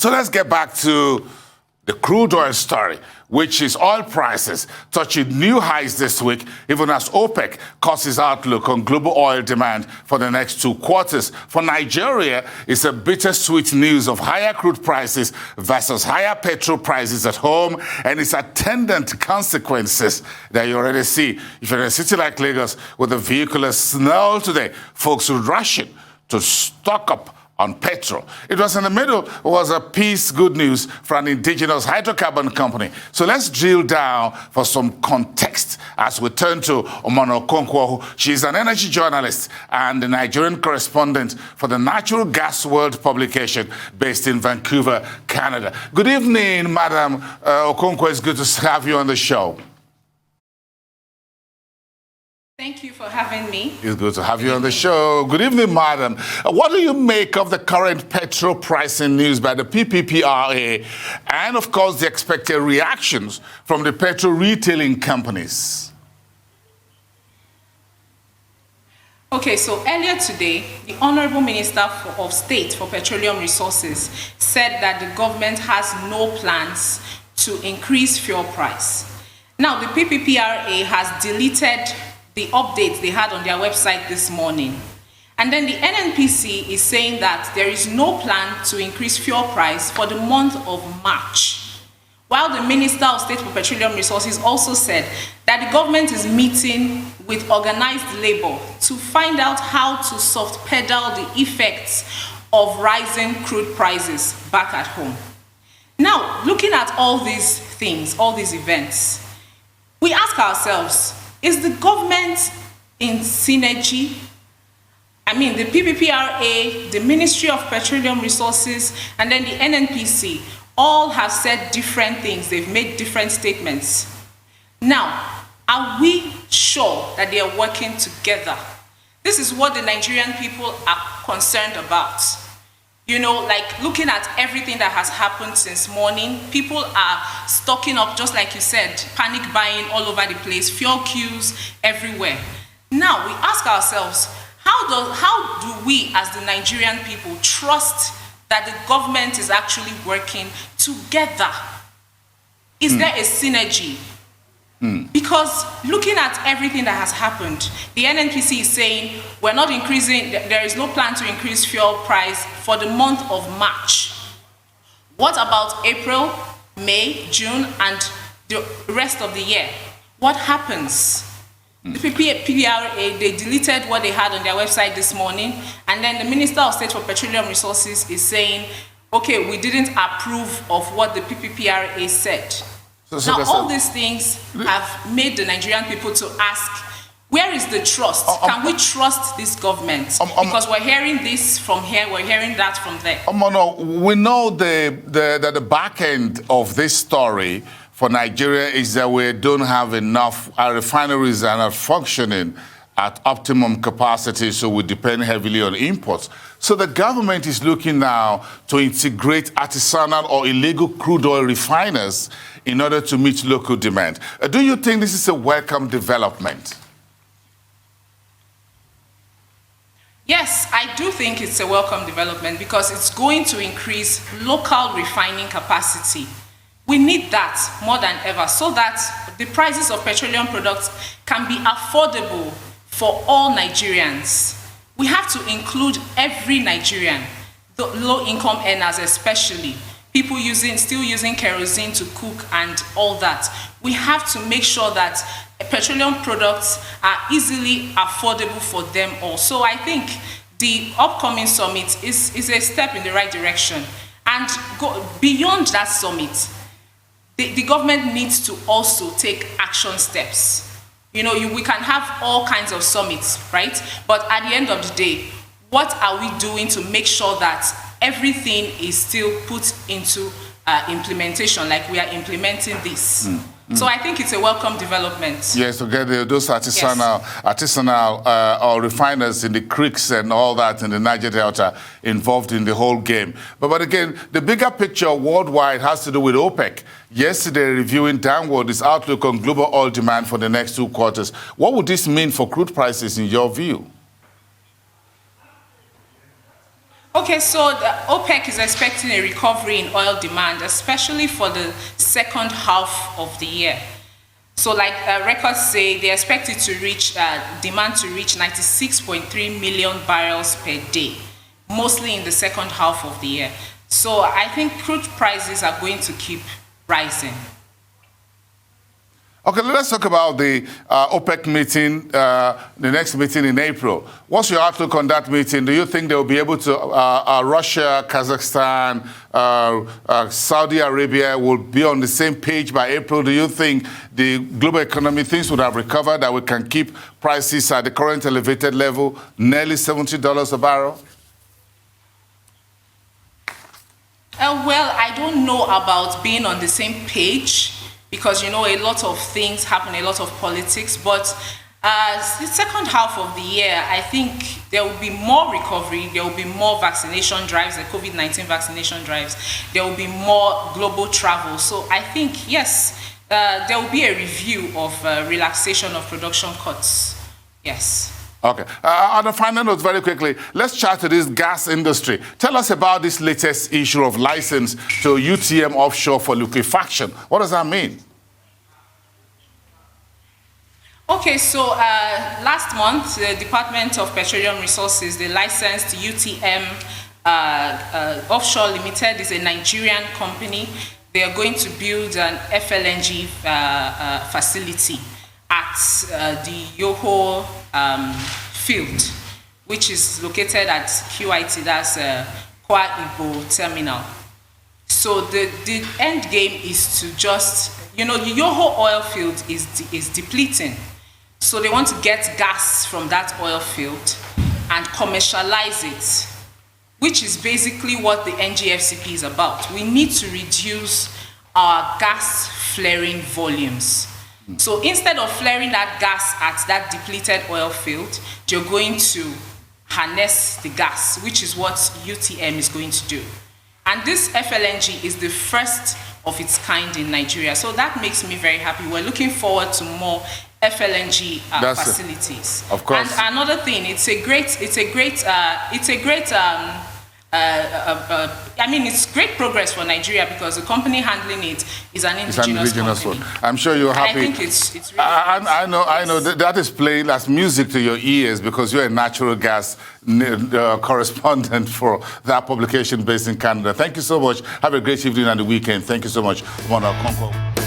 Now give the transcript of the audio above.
So let's get back to the crude oil story, which is oil prices touching new highs this week, even as OPEC cuts its outlook on global oil demand for the next 2 quarters. For Nigeria, it's a bittersweet news of higher crude prices versus higher petrol prices at home, and its attendant consequences that you already see. If you're in a city like Lagos with a vehicular snarl today, folks will rush in to stock up on petrol. It was in the middle, was a piece, good news, for an indigenous hydrocarbon company. So let's drill down for some context as we turn to Omono Okonkwo. She's an energy journalist and the Nigerian correspondent for the Natural Gas World publication based in Vancouver, Canada. Good evening, Madam Okonkwo. It's good to have you on the show. Thank you for having me. It's good to have you on the show. Good evening, madam. What do you make of the current petrol pricing news by the PPPRA and, of course, the expected reactions from the petrol retailing companies? Okay, so earlier today, the Honorable Minister of State for Petroleum Resources said that the government has no plans to increase fuel price. Now, the PPPRA has deleted the updates they had on their website this morning. And then the NNPC is saying that there is no plan to increase fuel price for the month of March. While the Minister of State for Petroleum Resources also said that the government is meeting with organized labor to find out how to soft pedal the effects of rising crude prices back at home. Now, looking at all these things, all these events, we ask ourselves, is the government in synergy? I mean, the PPPRA, the Ministry of Petroleum Resources, and then the NNPC all have said different things. They've made different statements. Now, are we sure that they are working together? This is what the Nigerian people are concerned about. You know, like looking at everything that has happened since morning, people are stocking up, just like you said, panic buying all over the place, fuel queues everywhere. Now, we ask ourselves, how do we as the Nigerian people trust that the government is actually working together? Is there a synergy? Because looking at everything that has happened, the NNPC is saying we're not increasing, there is no plan to increase fuel price for the month of March. What about April, May, June, and the rest of the year? What happens? The PPPRA, they deleted what they had on their website this morning, and then the Minister of State for Petroleum Resources is saying, okay, we didn't approve of what the PPPRA said. Now, all these things have made the Nigerian people to ask, where is the trust? Can we trust this government? Because we're hearing this from here, we're hearing that from there. We know that the back end of this story for Nigeria is that we don't have enough, our refineries are not functioning at optimum capacity, so we depend heavily on imports. So the government is looking now to integrate artisanal or illegal crude oil refiners in order to meet local demand. Do you think this is a welcome development? Yes, I do think it's a welcome development because it's going to increase local refining capacity. We need that more than ever so that the prices of petroleum products can be affordable for all Nigerians. We have to include every Nigerian, the low-income earners especially, people still using kerosene to cook and all that. We have to make sure that petroleum products are easily affordable for them all. So I think the upcoming summit is a step in the right direction. And beyond that summit, the government needs to also take action steps. You know, we can have all kinds of summits, right? But at the end of the day, what are we doing to make sure that everything is still put into implementation, like we are implementing this? So I think it's a welcome development. Yes, to get those artisanal or refiners in the creeks and all that in the Niger Delta involved in the whole game. But again, the bigger picture worldwide has to do with OPEC. Yesterday, reviewing downward its outlook on global oil demand for the next 2 quarters. What would this mean for crude prices in your view? Okay, so the OPEC is expecting a recovery in oil demand, especially for the second half of the year. So like records say, they expect it to reach, demand to reach 96.3 million barrels per day, mostly in the second half of the year. So I think crude prices are going to keep rising. Okay, let's talk about the OPEC meeting, the next meeting in April. What's your outlook on that meeting? Do you think they will be able to, Russia, Kazakhstan, Saudi Arabia will be on the same page by April? Do you think the global economy, things would have recovered, that we can keep prices at the current elevated level, nearly $70 a barrel? Well, I don't know about being on the same page, because, you know, a lot of things happen, a lot of politics, but the second half of the year, I think there will be more recovery, there will be more vaccination drives, the COVID-19 vaccination drives, there will be more global travel. So I think, yes, there will be a review of relaxation of production cuts, yes. Okay. On a final note, very quickly, let's chat to this gas industry. Tell us about this latest issue of license to UTM offshore for liquefaction. What does that mean? Okay, so last month, the Department of Petroleum Resources, they licensed UTM Offshore Limited. Is a Nigerian company. They are going to build an FLNG facility at the Yoho field, which is located at QIT, that's Kwa Igbo Terminal. So the end game is to just, you know, the Yoho oil field is depleting. So they want to get gas from that oil field and commercialize it, which is basically what the NGFCP is about. We need to reduce our gas flaring volumes. So instead of flaring that gas at that depleted oil field, you're going to harness the gas, which is what UTM is going to do. And this FLNG is the first of its kind in Nigeria. So that makes me very happy. We're looking forward to more FLNG facilities. Of course. And another thing, I mean, it's great progress for Nigeria, because the company handling it is an indigenous company. One. I'm sure you're happy. And I think it's really I know that is playing as music to your ears, because you're a natural gas correspondent for that publication based in Canada. Thank you so much. Have a great evening and the weekend. Thank you so much, Omono Okonkwo.